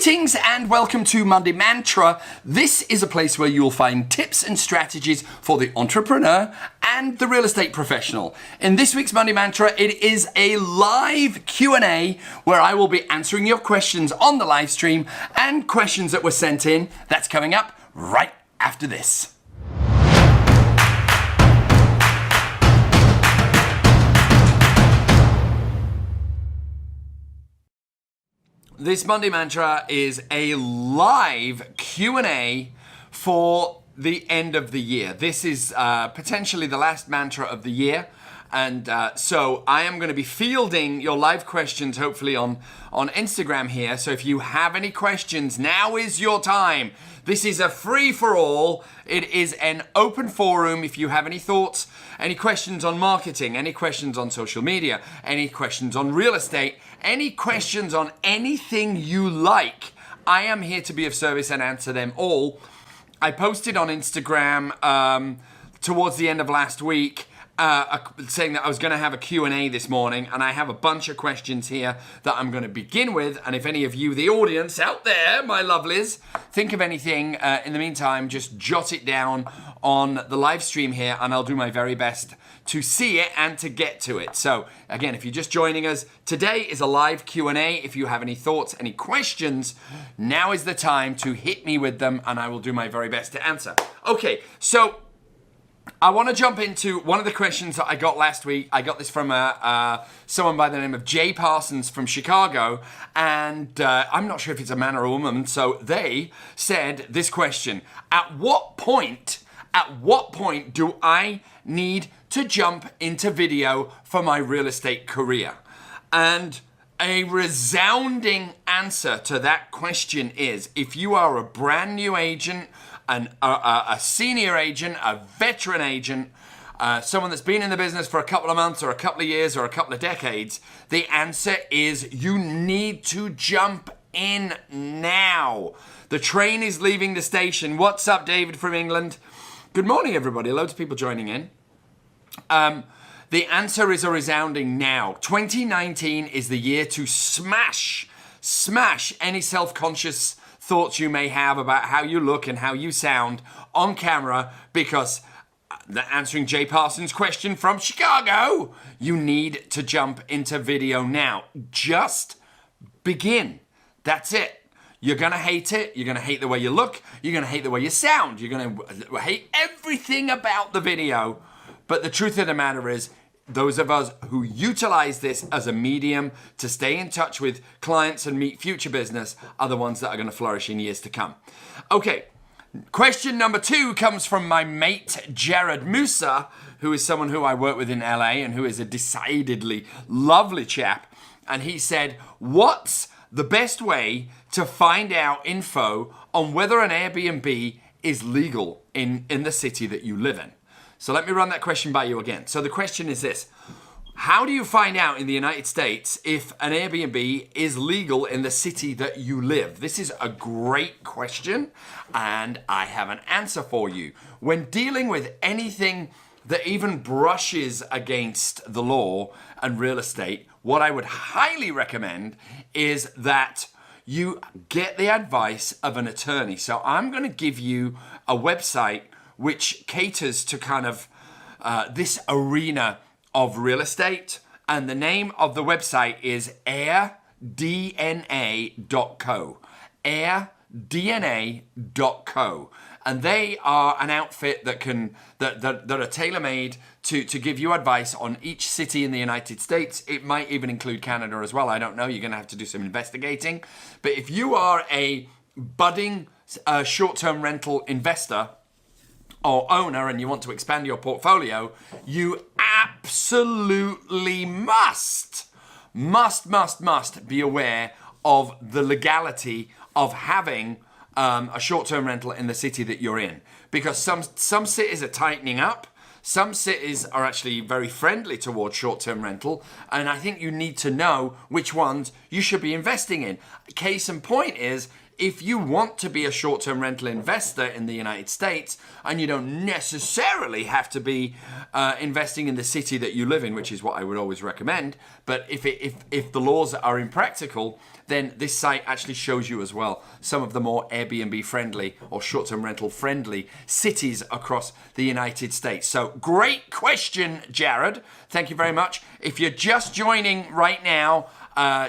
Greetings and welcome to Monday Mantra. This is a place where you'll find tips and strategies for the entrepreneur and the real estate professional. In this week's Monday Mantra, it is a live Q&A where I will be answering your questions on the live stream and questions that were sent in. That's coming up right after this. This Monday Mantra is a live Q&A for the end of the year. This is potentially the last mantra of the year. And so I am going to be fielding your live questions, hopefully on Instagram here. So if you have any questions, now is your time. This is a free-for-all. It is an open forum. If you have any thoughts, any questions on marketing, any questions on social media, any questions on real estate, any questions on anything you like, I am here to be of service and answer them all. I posted on Instagram towards the end of last week saying that I was going to have a Q&A this morning, and I have a bunch of questions here that I'm going to begin with. And if any of you, the audience out there, my lovelies, think of anything in the meantime, just jot it down on the live stream here, and I'll do my very best to see it and to get to it. So again, if you're just joining us, today is a live Q&A. If you have any thoughts, any questions, now is the time to hit me with them, and I will do my very best to answer. Okay, so I want to jump into one of the questions that I got last week. I got this from someone by the name of Jay Parsons from Chicago, and I'm not sure if it's a man or a woman, so they said this question: At what point do I need to jump into video for my real estate career? And a resounding answer to that question is, if you are a brand new agent, a senior agent, a veteran agent, someone that's been in the business for a couple of months or a couple of years or a couple of decades, the answer is you need to jump in now. The train is leaving the station. What's up, David from England? Good morning, everybody. Loads of people joining in. The answer is a resounding now. 2019 is the year to smash any self-conscious thoughts you may have about how you look and how you sound on camera, because answering Jay Parsons' question from Chicago, you need to jump into video now. Just begin. That's it. You're going to hate it. You're going to hate the way you look. You're going to hate the way you sound. You're going to hate everything about the video. But the truth of the matter is, those of us who utilize this as a medium to stay in touch with clients and meet future business are the ones that are going to flourish in years to come. Okay, question number 2 comes from my mate, Jared Musa, who is someone who I work with in LA and who is a decidedly lovely chap. And he said, what's the best way to find out info on whether an Airbnb is legal in the city that you live in? So let me run that question by you again. So the question is this: how do you find out in the United States if an Airbnb is legal in the city that you live? This is a great question, and I have an answer for you. When dealing with anything that even brushes against the law and real estate, what I would highly recommend is that you get the advice of an attorney. So I'm going to give you a website which caters to kind of this arena of real estate. And the name of the website is airdna.co. airdna.co. And they are an outfit that are tailor-made to give you advice on each city in the United States. It might even include Canada as well. I don't know. You're going to have to do some investigating. But if you are a budding short-term rental investor or owner and you want to expand your portfolio, you absolutely must be aware of the legality of having a short-term rental in the city that you're in. Because some cities are tightening up. Some cities are actually very friendly towards short-term rental, and I think you need to know which ones you should be investing in. Case in point is, if you want to be a short-term rental investor in the United States, and you don't necessarily have to be investing in the city that you live in, which is what I would always recommend, but if the laws are impractical, then this site actually shows you as well some of the more Airbnb friendly or short-term rental friendly cities across the United States. So great question, Jared. Thank you very much. If you're just joining right now,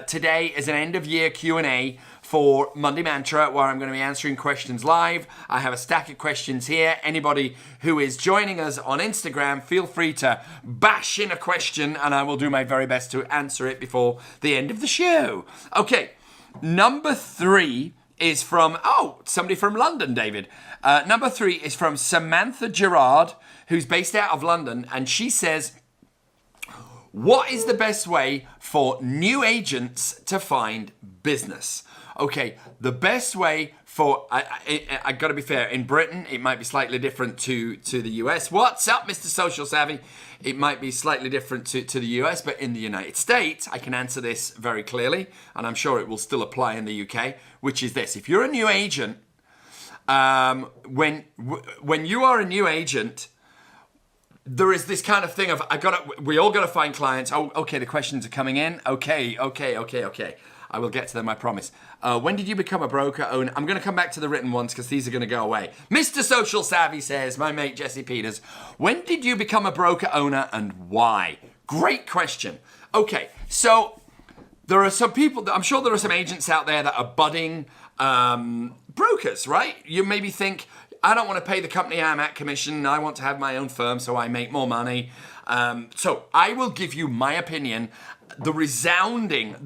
today is an end of year Q&A for Monday Mantra, where I'm going to be answering questions live. I have a stack of questions here. Anybody who is joining us on Instagram, feel free to bash in a question and I will do my very best to answer it before the end of the show. Okay, number 3 is from, somebody from London, David. Number 3 is from Samantha Gerard, who's based out of London, and she says, what is the best way for new agents to find business? Okay, the best way for, I got to be fair, in Britain, it might be slightly different to the US. What's up, Mr. Social Savvy? It might be slightly different to the US, but in the United States, I can answer this very clearly, and I'm sure it will still apply in the UK, which is this. If you're a new agent, when you are a new agent, there is this kind of thing of, we all got to find clients. Oh, okay, the questions are coming in. Okay. I will get to them, I promise. When did you become a broker owner? I'm going to come back to the written ones because these are going to go away. Mr. Social Savvy says, my mate Jesse Peters, when did you become a broker owner and why? Great question. Okay, so there are some people, I'm sure there are some agents out there that are budding brokers, right? You maybe think, I don't want to pay the company I'm at commission. I want to have my own firm so I make more money. So I will give you my opinion. The resounding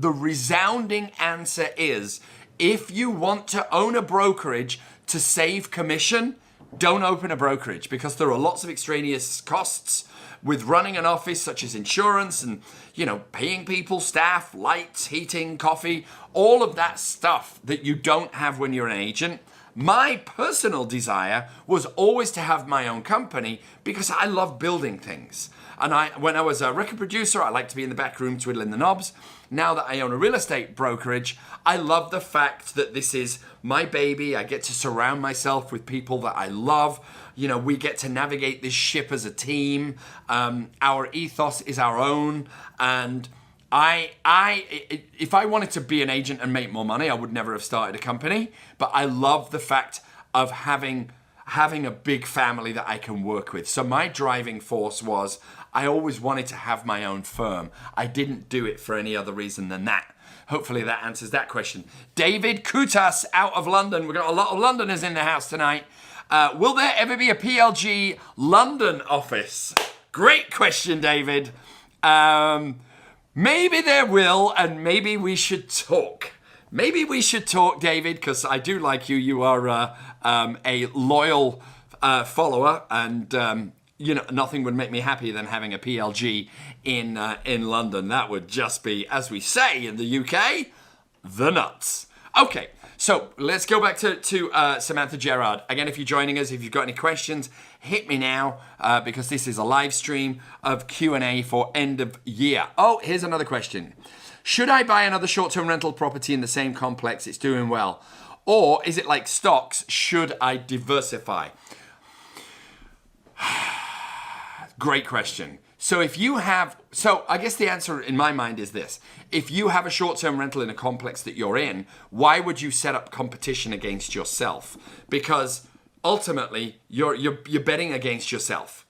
answer is, if you want to own a brokerage to save commission, don't open a brokerage, because there are lots of extraneous costs with running an office, such as insurance and, paying people, staff, lights, heating, coffee, all of that stuff that you don't have when you're an agent. My personal desire was always to have my own company because I love building things. And when I was a record producer, I liked to be in the back room twiddling the knobs. Now that I own a real estate brokerage, I love the fact that this is my baby. I get to surround myself with people that I love. We get to navigate this ship as a team. Our ethos is our own. And if I wanted to be an agent and make more money, I would never have started a company. But I love the fact of having a big family that I can work with. So my driving force was, I always wanted to have my own firm. I didn't do it for any other reason than that. Hopefully that answers that question. David Kutas out of London. We've got a lot of Londoners in the house tonight. Will there ever be a PLG London office? Great question, David. Maybe there will, and maybe we should talk. Maybe we should talk, David, because I do like you. You are a loyal follower, and nothing would make me happier than having a PLG in London. That would just be, as we say in the UK, the nuts. Okay, so let's go back to Samantha Gerard. Again, if you're joining us, if you've got any questions, hit me now, because this is a live stream of Q&A for end of year. Oh, here's another question. Should I buy another short-term rental property in the same complex? It's doing well. Or is it like stocks? Should I diversify? Great question. So I guess the answer in my mind is this. If you have a short-term rental in a complex that you're in, why would you set up competition against yourself? Because ultimately, you're betting against yourself.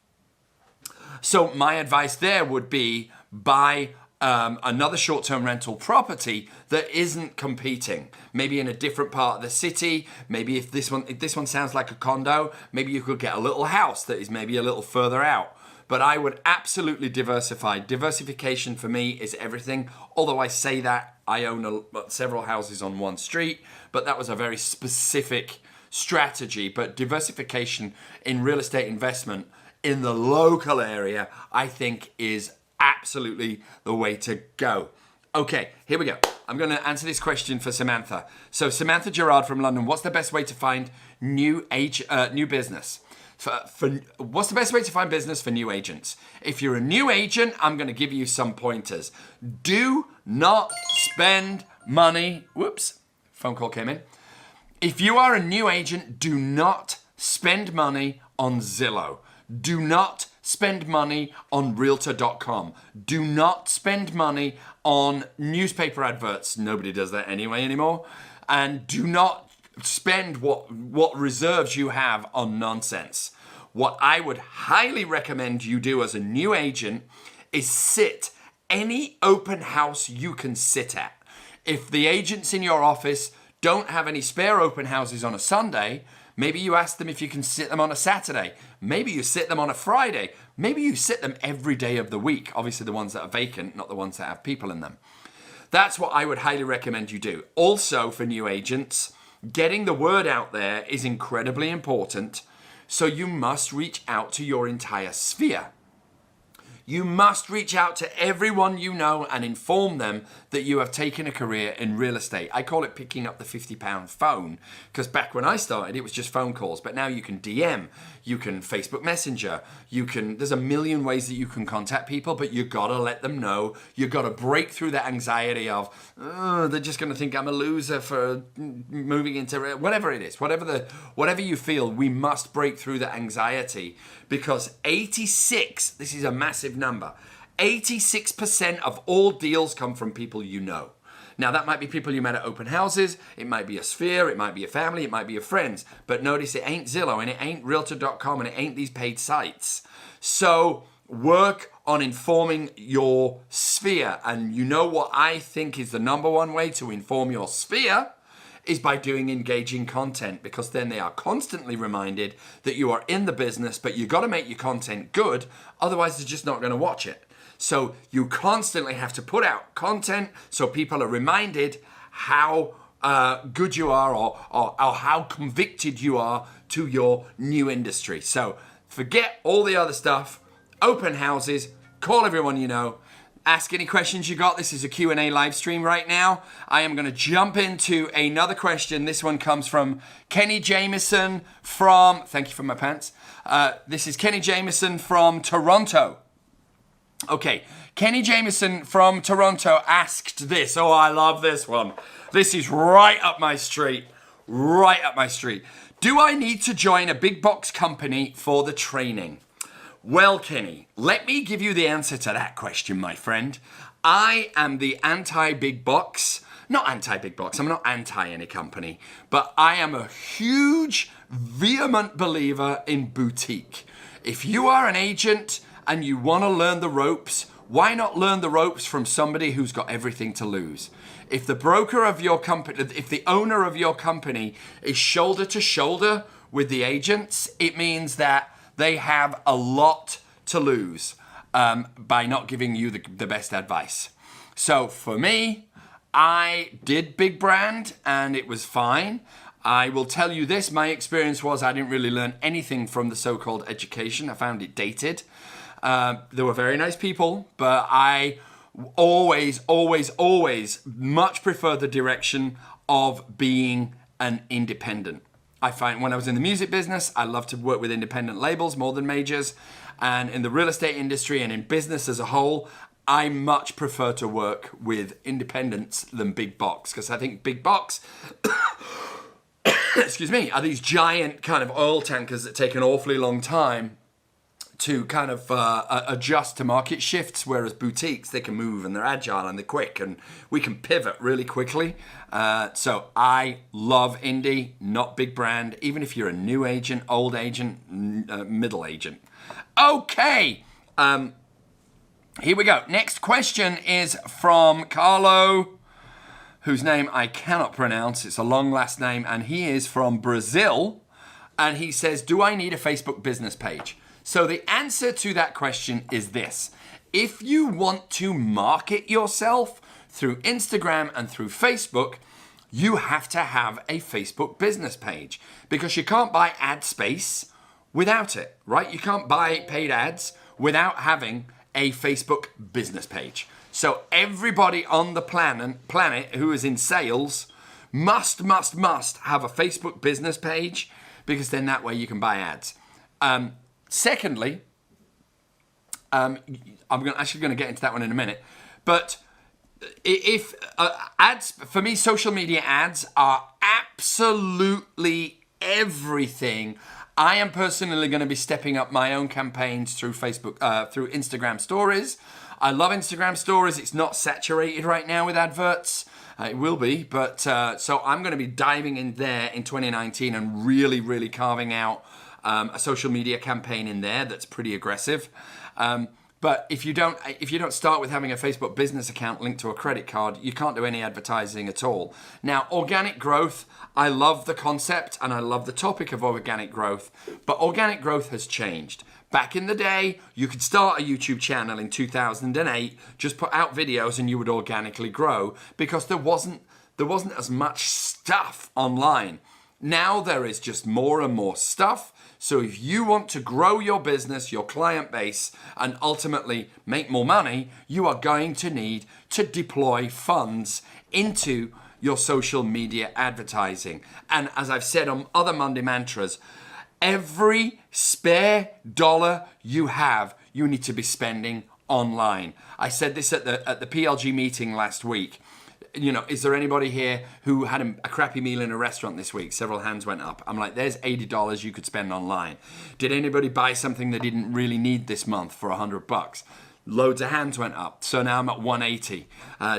So my advice there would be buy another short-term rental property that isn't competing. Maybe in a different part of the city. Maybe if this one sounds like a condo, maybe you could get a little house that is maybe a little further out. But I would absolutely diversify. Diversification for me is everything. Although I say that, I own several houses on one street, but that was a very specific strategy. But diversification in real estate investment in the local area, I think, is absolutely the way to go. Okay, here we go. I'm going to answer this question for Samantha. So Samantha Gerard from London, what's the best way to find new business? What's the best way to find business for new agents? If you're a new agent, I'm going to give you some pointers. Do not spend money. Whoops, phone call came in. If you are a new agent, do not spend money on Zillow. Do not spend money on realtor.com. Do not spend money on newspaper adverts. Nobody does that anyway anymore. And do not spend what reserves you have on nonsense. What I would highly recommend you do as a new agent is sit any open house you can sit at. If the agents in your office don't have any spare open houses on a Sunday, maybe you ask them if you can sit them on a Saturday. Maybe you sit them on a Friday. Maybe you sit them every day of the week. Obviously the ones that are vacant, not the ones that have people in them. That's what I would highly recommend you do. Also for new agents, getting the word out there is incredibly important. So you must reach out to your entire sphere. You must reach out to everyone you know and inform them that you have taken a career in real estate. I call it picking up the £50 phone, because back when I started, it was just phone calls. But now you can DM, you can Facebook Messenger, there's a million ways that you can contact people, but you gotta let them know. You gotta break through that anxiety of, they're just gonna think I'm a loser for moving into whatever it is, whatever you feel. We must break through that anxiety, because 86, this is a massive number, 86% of all deals come from people you know. Now that might be people you met at open houses, it might be a sphere, it might be a family, it might be your friends, but notice it ain't Zillow and it ain't realtor.com and it ain't these paid sites. So work on informing your sphere, and you know what I think is the number one way to inform your sphere is by doing engaging content, because then they are constantly reminded that you are in the business, but you got to make your content good, otherwise they're just not going to watch it. So you constantly have to put out content so people are reminded how good you are, or how convicted you are to your new industry. So forget all the other stuff, open houses, call everyone you know, ask any questions you got. This is a Q&A live stream right now. I am going to jump into another question. This one comes from Kenny Jameson from, thank you for my pants. This is Kenny Jameson from Toronto. Okay, Kenny Jameson from Toronto asked this. Oh, I love this one. This is right up my street. Right up my street. Do I need to join a big box company for the training? Well, Kenny, let me give you the answer to that question, my friend. I am the anti-big box. Not anti-big box, I'm not anti any company, but I am a huge, vehement believer in boutique. If you are an agent and you want to learn the ropes, why not learn the ropes from somebody who's got everything to lose? If the broker of your company, if the owner of your company is shoulder to shoulder with the agents, it means that they have a lot to lose by not giving you the best advice. So for me, I did big brand and it was fine. I will tell you this, my experience was I didn't really learn anything from the so-called education. I found it dated. There were very nice people, but I always much prefer the direction of being an independent. I find when I was in the music business, I love to work with independent labels more than majors. And in the real estate industry and in business as a whole, I much prefer to work with independents than big box, because I think big box, excuse me, are these giant kind of oil tankers that take an awfully long time to kind of adjust to market shifts, whereas boutiques, they can move and they're agile and they're quick and we can pivot really quickly. So I love indie, not big brand, even if you're a new agent, old agent, middle agent. Okay, here we go. Next question is from Carlo, whose name I cannot pronounce. It's a long last name, and he is from Brazil. And he says, do I need a Facebook business page? So the answer to that question is this. If you want to market yourself through Instagram and through Facebook, you have to have a Facebook business page, because you can't buy ad space without it, right? You can't buy paid ads without having a Facebook business page. So everybody on the planet who is in sales must have a Facebook business page, because then that way you can buy ads. Secondly, I'm actually going to get into that one in a minute, but if ads, for me, social media ads are absolutely everything. I am personally going to be stepping up my own campaigns through Facebook, through Instagram stories. I love Instagram stories. It's not saturated right now with adverts. It will be, but so I'm going to be diving in there in 2019 and really, really carving out a social media campaign in there that's pretty aggressive. But if you don't start with having a Facebook business account linked to a credit card, you can't do any advertising at all. Now, organic growth, I love the concept and I love the topic of organic growth, but organic growth has changed. Back in the day, you could start a YouTube channel in 2008, just put out videos and you would organically grow because there wasn't as much stuff online. Now there is just more and more stuff. So if you want to grow your business, your client base, and ultimately make more money, you are going to need to deploy funds into your social media advertising. And as I've said on other Monday Mantras, every spare dollar you have, you need to be spending online. I said this at the PLG meeting last week. You know, is there anybody here who had a crappy meal in a restaurant this week? Several hands went up. I'm like, there's $80 you could spend online. Did anybody buy something they didn't really need this month for $100? Loads of hands went up. So now I'm at 180.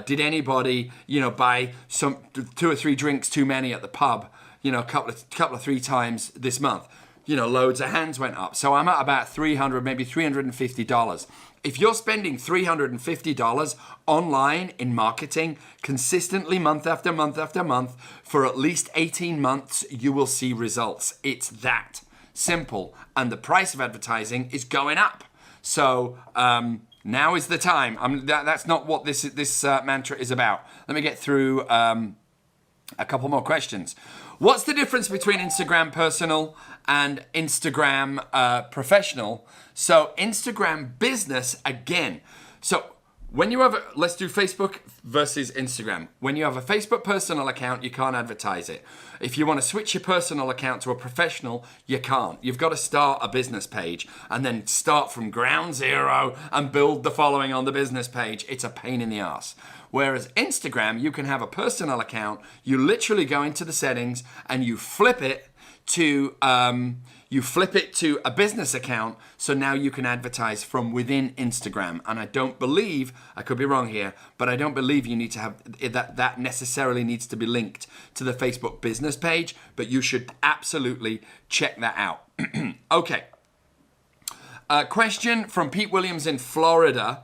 Did anybody, buy some 2 or 3 drinks too many at the pub, a couple of 3 times this month? Loads of hands went up. So I'm at about $300, maybe $350. If you're spending $350 online in marketing consistently month after month after month for at least 18 months, you will see results. It's that simple. And the price of advertising is going up. So now is the time. That's not what this mantra is about. Let me get through a couple more questions. What's the difference between Instagram personal and Instagram professional? So Instagram business, again. So when you have, let's do Facebook versus Instagram. When you have a Facebook personal account, you can't advertise it. If you want to switch your personal account to a professional, you can't. You've got to start a business page and then start from ground zero and build the following on the business page. It's a pain in the ass. Whereas Instagram, you can have a personal account. You literally go into the settings and you flip it to a business account. So now you can advertise from within Instagram. And I don't believe, I could be wrong here, but I don't believe you need to have that necessarily needs to be linked to the Facebook business page. But you should absolutely check that out. Okay. Question from Pete Williams in Florida.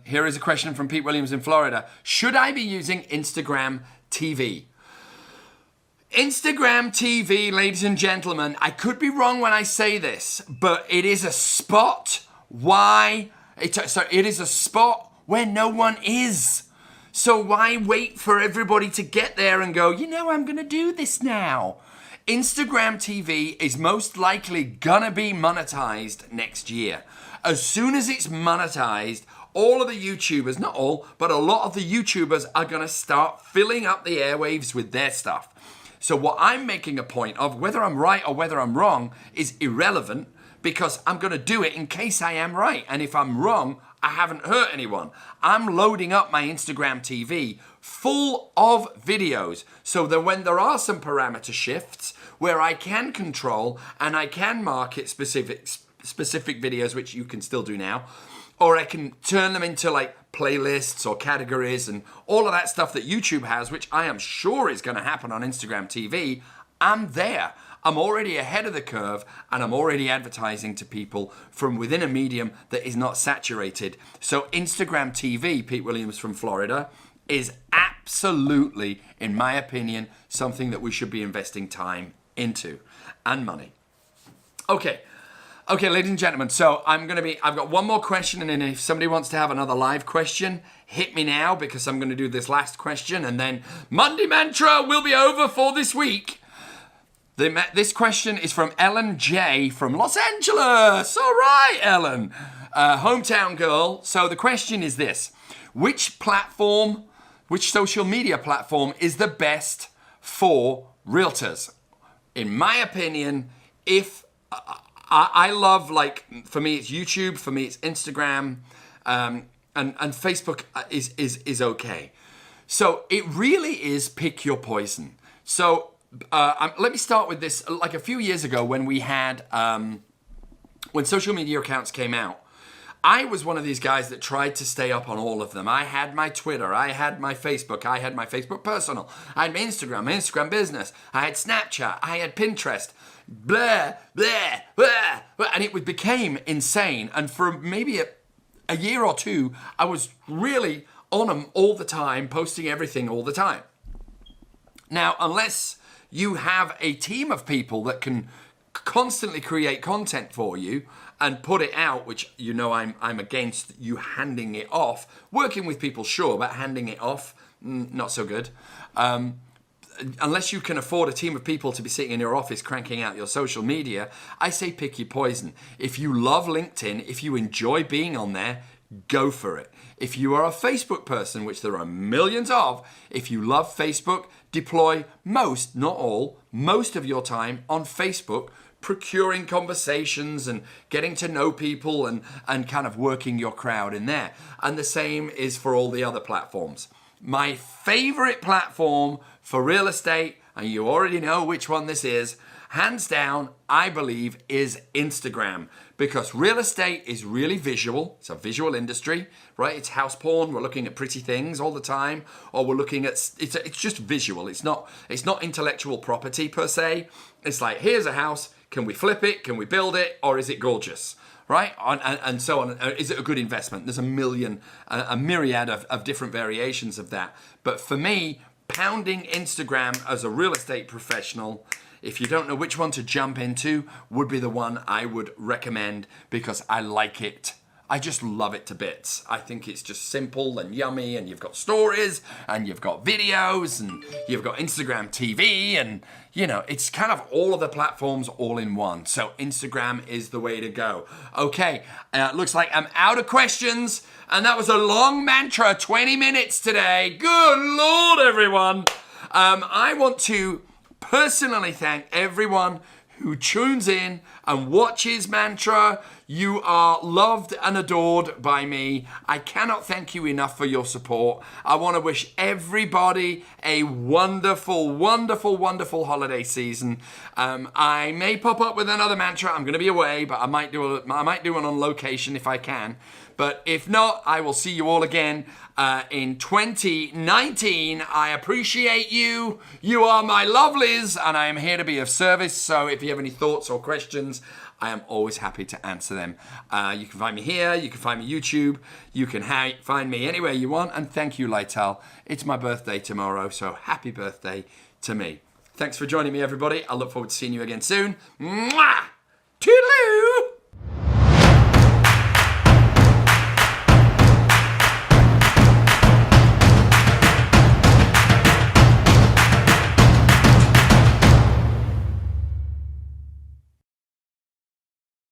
Here is a question from Pete Williams in Florida. Should I be using Instagram TV? Instagram TV, ladies and gentlemen, I could be wrong when I say this, but it is a spot. It is a spot where no one is. So why wait for everybody to get there and go, I'm going to do this now? Instagram TV is most likely going to be monetized next year. As soon as it's monetized, all of the YouTubers, not all, but a lot of the YouTubers are going to start filling up the airwaves with their stuff. So what I'm making a point of, whether I'm right or whether I'm wrong, is irrelevant because I'm going to do it in case I am right. And if I'm wrong, I haven't hurt anyone. I'm loading up my Instagram TV full of videos so that when there are some parameter shifts where I can control and I can market specific videos, which you can still do now, or I can turn them into like playlists or categories and all of that stuff that YouTube has, which I am sure is going to happen on Instagram TV. I'm there. I'm already ahead of the curve and I'm already advertising to people from within a medium that is not saturated. So Instagram TV, Pete Williams from Florida, is absolutely, in my opinion, something that we should be investing time into and money. Okay, ladies and gentlemen, so I've got one more question, and then if somebody wants to have another live question, hit me now because I'm going to do this last question, and then Monday Mantra will be over for this week. This question is from Ellen J. from Los Angeles. All right, Ellen. Hometown girl. So the question is this. Which social media platform is the best for realtors? In my opinion, I love, for me, it's YouTube. For me, it's Instagram. And Facebook is okay. So it really is pick your poison. So let me start with this. Like a few years ago when we had, when social media accounts came out, I was one of these guys that tried to stay up on all of them. I had my Twitter, I had my Facebook, I had my Facebook personal, I had my Instagram business, I had Snapchat, I had Pinterest, blah, blah, blah, blah, and it became insane. And for maybe a year or two, I was really on them all the time, posting everything all the time. Now, unless you have a team of people that can constantly create content for you and put it out, which you know I'm against you handing it off. Working with people, sure, but handing it off, not so good. Unless you can afford a team of people to be sitting in your office cranking out your social media, I say pick your poison. If you love LinkedIn, if you enjoy being on there, go for it. If you are a Facebook person, which there are millions of, if you love Facebook, deploy most, not all, most of your time on Facebook, procuring conversations and getting to know people and kind of working your crowd in there. And the same is for all the other platforms. My favorite platform for real estate, and you already know which one this is, hands down, I believe, is Instagram. Because real estate is really visual. It's a visual industry, right? It's house porn. We're looking at pretty things all the time. Or we're looking at, it's just visual. It's not intellectual property per se. It's like, here's a house. Can we flip it? Can we build it? Or is it gorgeous? Right? And so on. Is it a good investment? There's a myriad of different variations of that. But for me, pounding Instagram as a real estate professional, if you don't know which one to jump into, would be the one I would recommend because I like it. I just love it to bits. I think it's just simple and yummy, and you've got stories and you've got videos and you've got Instagram TV, and you know, it's kind of all of the platforms all in one. So Instagram is the way to go. Okay, looks like I'm out of questions, and that was a long mantra, 20 minutes today. Good Lord, everyone. I want to personally thank everyone who tunes in and watches Mantra. You are loved and adored by me. I cannot thank you enough for your support. I want to wish everybody a wonderful, wonderful, wonderful holiday season. I may pop up with another Mantra. I'm going to be away, but I might do one on location if I can. But if not, I will see you all again in 2019. I appreciate you. You are my lovelies, and I am here to be of service. So if you have any thoughts or questions, I am always happy to answer them. You can find me here. You can find me YouTube. You can find me anywhere you want. And thank you, Lytal. It's my birthday tomorrow, so happy birthday to me. Thanks for joining me, everybody. I look forward to seeing you again soon. Mwah!